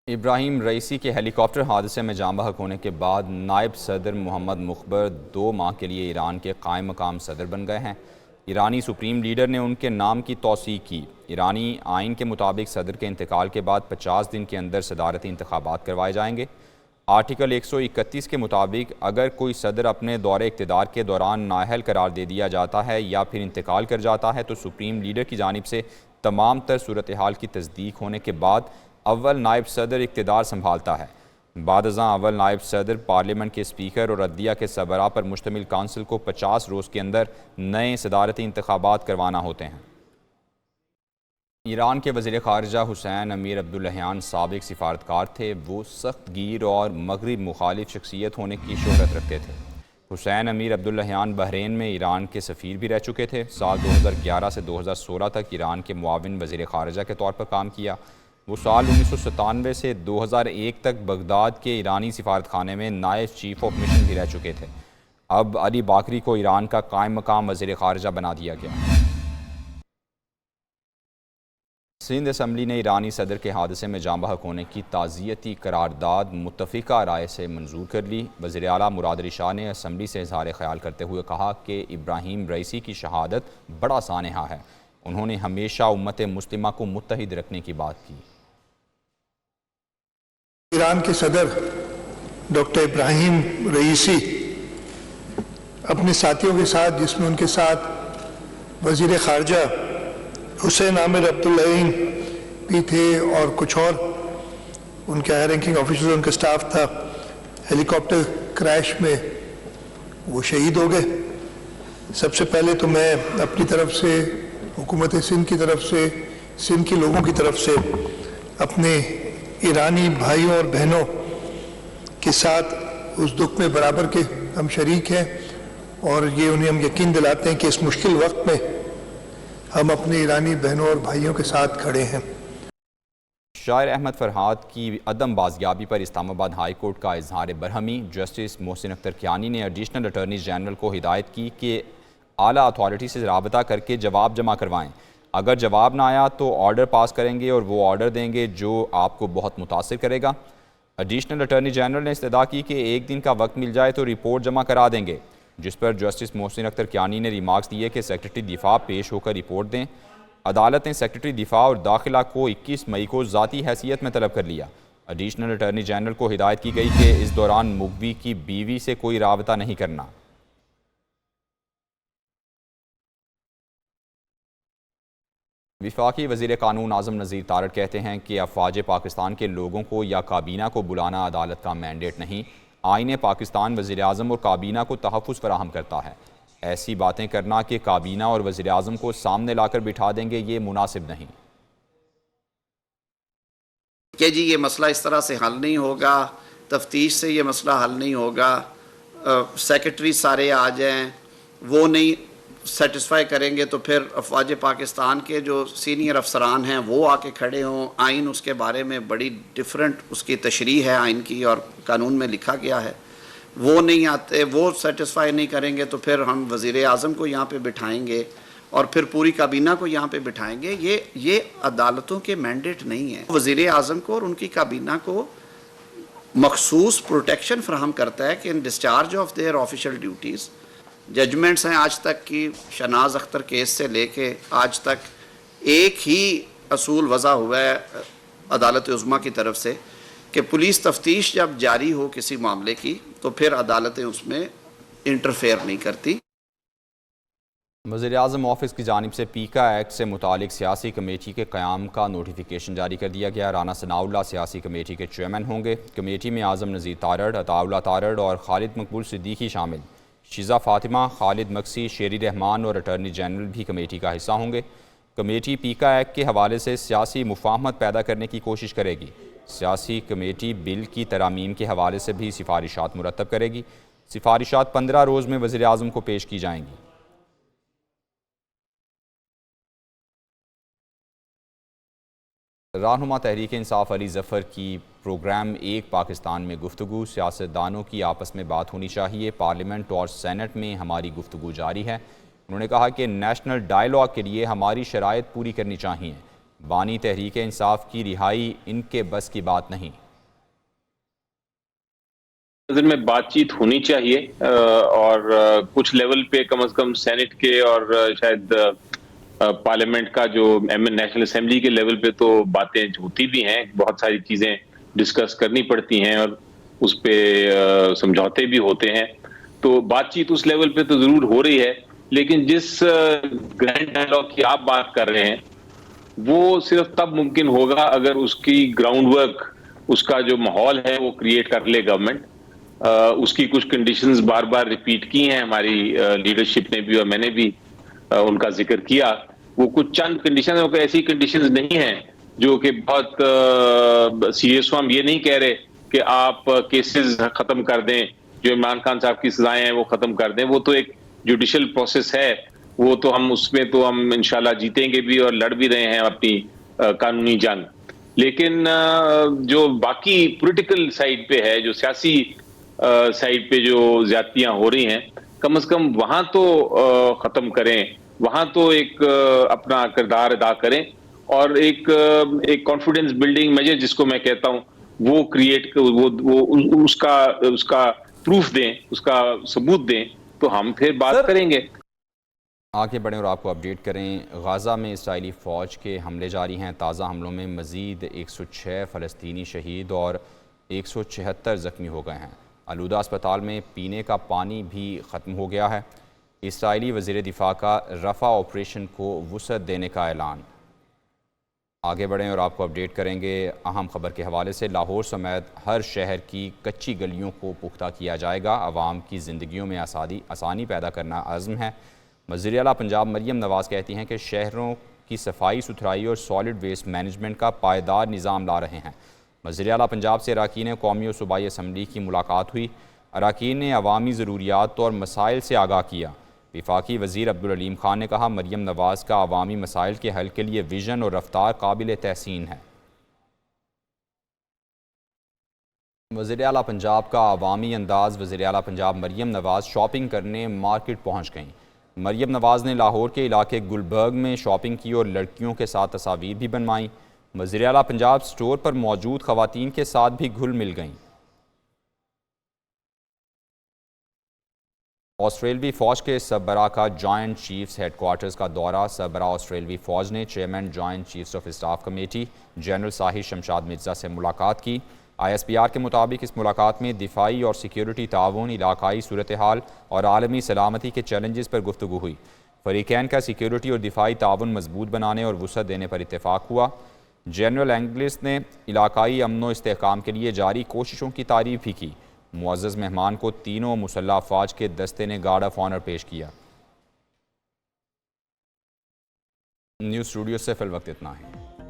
Ebrahim Raisi کے ہیلی copter حادثے میں جاں بحق ہونے کے بعد نائب صدر محمد مخبر 2 ماہ کے لیے ایران کے قائم مقام صدر بن گئے ہیں۔ ایرانی سپریم لیڈر نے ان کے نام کی توثیق کی۔ ایرانی آئین کے مطابق صدر کے انتقال کے بعد 50 دن کے اندر صدارتی انتخابات کروائے جائیں گے۔ آرٹیکل 131 کے مطابق اگر کوئی صدر اپنے دور اقتدار کے دوران نااہل قرار دے دیا جاتا ہے یا پھر انتقال کر جاتا ہے تو سپریم لیڈر کی جانب سے تمام تر صورتحال کی تصدیق ہونے کے بعد اول نائب صدر اقتدار سنبھالتا ہے۔ بعد ازاں اول نائب صدر پارلیمنٹ کے اسپیکر اور عدلیہ کے سربراہ پر مشتمل کونسل کو 50 روز کے اندر نئے صدارتی انتخابات کروانا ہوتے ہیں۔ ایران کے وزیر خارجہ حسین امیر عبداللہیان سابق سفارتکار تھے۔ وہ سخت گیر اور مغرب مخالف شخصیت ہونے کی شہرت رکھتے تھے۔ حسین امیر عبداللہیان بحرین میں ایران کے سفیر بھی رہ چکے تھے۔ سال 2011 سے 2016 تک ایران کے معاون وزیر خارجہ کے طور پر کام کیا۔ وہ سال 1997 سے 2001 تک بغداد کے ایرانی سفارتخانے میں نائب چیف آف مشن بھی رہ چکے تھے۔ اب علی باکری کو ایران کا قائم مقام وزیر خارجہ بنا دیا گیا۔ سندھ اسمبلی نے ایرانی صدر کے حادثے میں جاں بحق ہونے کی تعزیتی قرارداد متفقہ رائے سے منظور کر لی۔ وزیر اعلیٰ مراد علی شاہ نے اسمبلی سے اظہار خیال کرتے ہوئے کہا کہ ابراہیم رئیسی کی شہادت بڑا سانحہ ہے۔ انہوں نے ہمیشہ امت مسلمہ کو متحد رکھنے کی بات کی۔ ایران کے صدر ڈاکٹر ابراہیم رئیسی اپنے ساتھیوں کے ساتھ، جس میں ان کے ساتھ وزیر خارجہ حسین امیر عبداللہیان بھی تھے اور کچھ اور ان کے ہائی رینکنگ آفیسرز، ان کا سٹاف تھا، ہیلی کاپٹر کریش میں وہ شہید ہو گئے۔ سب سے پہلے تو میں اپنی طرف سے، حکومت سندھ کی طرف سے، سندھ کے لوگوں کی طرف سے اپنے ایرانی بھائیوں اور بہنوں کے ساتھ اس دکھ میں برابر کے ہم شریک ہیں، اور یہ انہیں ہم یقین دلاتے ہیں کہ اس مشکل وقت میں ہم اپنے ایرانی بہنوں اور بھائیوں کے ساتھ کھڑے ہیں۔ شاعر احمد فرحات کی عدم بازیابی پر اسلام آباد ہائی کورٹ کا اظہار برہمی۔ جسٹس محسن اختر کیانی نے ایڈیشنل اٹارنی جنرل کو ہدایت کی کہ اعلیٰ اتھارٹی سے رابطہ کر کے جواب جمع کروائیں۔ اگر جواب نہ آیا تو آرڈر پاس کریں گے اور وہ آرڈر دیں گے جو آپ کو بہت متاثر کرے گا۔ ایڈیشنل اٹارنی جنرل نے استدعا کی کہ 1 دن کا وقت مل جائے تو رپورٹ جمع کرا دیں گے، جس پر جسٹس محسن اختر کیانی نے ریمارکس دیے کہ سیکرٹری دفاع پیش ہو کر رپورٹ دیں۔ عدالت نے سیکرٹری دفاع اور داخلہ کو 21 مئی کو ذاتی حیثیت میں طلب کر لیا۔ ایڈیشنل اٹارنی جنرل کو ہدایت کی گئی کہ اس دوران مغوی کی بیوی سے کوئی رابطہ نہیں کرنا۔ وفاقی وزیر قانون اعظم نذیر تارڑ کہتے ہیں کہ افواج پاکستان کے لوگوں کو یا کابینہ کو بلانا عدالت کا مینڈیٹ نہیں۔ آئین پاکستان وزیر اعظم اور کابینہ کو تحفظ فراہم کرتا ہے۔ ایسی باتیں کرنا کہ کابینہ اور وزیر اعظم کو سامنے لا کر بٹھا دیں گے، یہ مناسب نہیں۔ کہ جی یہ مسئلہ اس طرح سے حل نہیں ہوگا، تفتیش سے یہ مسئلہ حل نہیں ہوگا، سیکرٹری سارے آ جائیں، وہ نہیں سیٹسفائی کریں گے تو پھر افواج پاکستان کے جو سینئر افسران ہیں وہ آ کے کھڑے ہوں۔ آئین اس کے بارے میں بڑی ڈیفرنٹ اس کی تشریح ہے آئین کی، اور قانون میں لکھا گیا ہے، وہ نہیں آتے، وہ سیٹسفائی نہیں کریں گے تو پھر ہم وزیر اعظم کو یہاں پہ بٹھائیں گے اور پھر پوری کابینہ کو یہاں پہ بٹھائیں گے۔ یہ عدالتوں کے مینڈیٹ نہیں ہے۔ وزیر اعظم کو اور ان کی کابینہ کو مخصوص پروٹیکشن فراہم کرتا ہے کہ in discharge of their official duties, judgments ہیں آج تک کی شہناز اختر کیس سے لے کے آج تک ایک ہی اصول وضع ہوا ہے عدالت عظمیٰ کی طرف سے کہ پولیس تفتیش جب جاری ہو کسی معاملے کی تو پھر عدالتیں اس میں انٹرفیئر نہیں کرتی۔ وزیر اعظم آفس کی جانب سے پیکا ایکٹ سے متعلق سیاسی کمیٹی کے قیام کا نوٹیفیکیشن جاری کر دیا گیا۔ رانا ثناء اللہ سیاسی کمیٹی کے چیئرمین ہوں گے۔ کمیٹی میں اعظم نذیر تارڑ، عطاء اللہ تارڑ اور خالد مقبول صدیقی شامل۔ شیزہ فاطمہ، خالد مکسی، شیری رحمان اور اٹارنی جنرل بھی کمیٹی کا حصہ ہوں گے۔ کمیٹی پیکا ایکٹ کے حوالے سے سیاسی مفاہمت پیدا کرنے کی کوشش کرے گی۔ سیاسی کمیٹی بل کی ترامیم کے حوالے سے بھی سفارشات مرتب کرے گی۔ سفارشات 15 روز میں وزیر اعظم کو پیش کی جائیں گی۔ رہنما تحریک انصاف علی ظفر کی پروگرام ایک پاکستان میں گفتگو، سیاستدانوں کی آپس میں بات ہونی چاہیے، پارلیمنٹ اور سینٹ میں ہماری گفتگو جاری ہے۔ انہوں نے کہا کہ نیشنل ڈائیلاگ کے لیے ہماری شرائط پوری کرنی چاہیے۔ بانی تحریک انصاف کی رہائی ان کے بس کی بات نہیں۔ نظر میں بات چیت ہونی چاہیے اور کچھ لیول پہ کم از کم سینٹ کے اور شاید پارلیمنٹ کا جو نیشنل اسمبلی کے لیول پہ تو باتیں ہوتی بھی ہیں، بہت ساری چیزیں ڈسکس کرنی پڑتی ہیں اور اس پہ سمجھوتے بھی ہوتے ہیں، تو بات چیت اس لیول پہ تو ضرور ہو رہی ہے، لیکن جس گرینڈ ڈائیلاگ کی آپ بات کر رہے ہیں وہ صرف تب ممکن ہوگا اگر اس کی گراؤنڈ ورک، اس کا جو ماحول ہے وہ کریٹ کر لے گورنمنٹ۔ اس کی کچھ کنڈیشنز بار بار ریپیٹ کی ہیں ہماری لیڈرشپ نے بھی اور میں نے بھی ان کا ذکر کیا۔ وہ کچھ چند کنڈیشنز ایسی کنڈیشنز نہیں ہیں جو کہ بہت سیریس ہو۔ ہم یہ نہیں کہہ رہے کہ آپ کیسز ختم کر دیں، جو عمران خان صاحب کی سزائیں ہیں وہ ختم کر دیں، وہ تو ایک جوڈیشل پروسیس ہے، وہ تو ہم اس میں تو ہم انشاءاللہ جیتیں گے بھی اور لڑ بھی رہے ہیں اپنی قانونی جنگ۔ لیکن جو باقی پولیٹیکل سائیڈ پہ ہے، جو سیاسی سائیڈ پہ جو زیادتیاں ہو رہی ہیں، کم از کم وہاں تو ختم کریں، وہاں تو ایک اپنا کردار ادا کریں اور ایک کانفیڈنس بلڈنگ میجر جس کو میں کہتا ہوں وہ کریٹ، وہ اس کا پروف دیں، اس کا ثبوت دیں، تو ہم پھر بات کریں گے۔ آگے بڑھیں اور آپ کو اپڈیٹ کریں۔ غزہ میں اسرائیلی فوج کے حملے جاری ہیں۔ تازہ حملوں میں مزید 106 فلسطینی شہید اور 176 زخمی ہو گئے ہیں۔ آلودہ اسپتال میں پینے کا پانی بھی ختم ہو گیا ہے۔ اسرائیلی وزیر دفاع کا رفح آپریشن کو وسعت دینے کا اعلان۔ آگے بڑھیں اور آپ کو اپڈیٹ کریں گے اہم خبر کے حوالے سے۔ لاہور سمیت ہر شہر کی کچی گلیوں کو پختہ کیا جائے گا، عوام کی زندگیوں میں آسانی پیدا کرنا عزم ہے۔ وزیر اعلیٰ پنجاب مریم نواز کہتی ہیں کہ شہروں کی صفائی ستھرائی اور سالڈ ویسٹ مینجمنٹ کا پائیدار نظام لا رہے ہیں۔ وزیر اعلیٰ پنجاب سے اراکین قومی اور صوبائی اسمبلی کی ملاقات ہوئی۔ اراکین نے عوامی ضروریات اور مسائل سے آگاہ کیا۔ وفاقی وزیر عبدالعلیم خان نے کہا مریم نواز کا عوامی مسائل کے حل کے لیے ویژن اور رفتار قابل تحسین ہے۔ وزیر اعلیٰ پنجاب کا عوامی انداز۔ وزیر اعلیٰ پنجاب مریم نواز شاپنگ کرنے مارکیٹ پہنچ گئیں۔ مریم نواز نے لاہور کے علاقے گلبرگ میں شاپنگ کی اور لڑکیوں کے ساتھ تصاویر بھی بنوائیں۔ وزیر اعلیٰ پنجاب سٹور پر موجود خواتین کے ساتھ بھی گھل مل گئیں۔ آسٹریلوی فوج کے سربراہ کا جوائنٹ چیفز ہیڈ کوارٹرز کا دورہ۔ سربراہ آسٹریلوی فوج نے chairman joint chiefs of staff committee general Sahir Shamshad Mirza سے ملاقات کی۔ ISPR کے مطابق اس ملاقات میں دفاعی اور سیکیورٹی تعاون، علاقائی صورتحال اور عالمی سلامتی کے چیلنجز پر گفتگو ہوئی۔ فریقین کا سیکیورٹی اور دفاعی تعاون مضبوط بنانے اور وسعت دینے پر اتفاق ہوا۔ جنرل انگلس نے علاقائی امن و استحکام کے لیے جاری کوششوں کی تعریف بھی کی۔ معزز مہمان کو تینوں مسلح افواج کے دستے نے گارڈ آف آنر پیش کیا۔ نیوز اسٹوڈیو سے فی الوقت اتنا ہے۔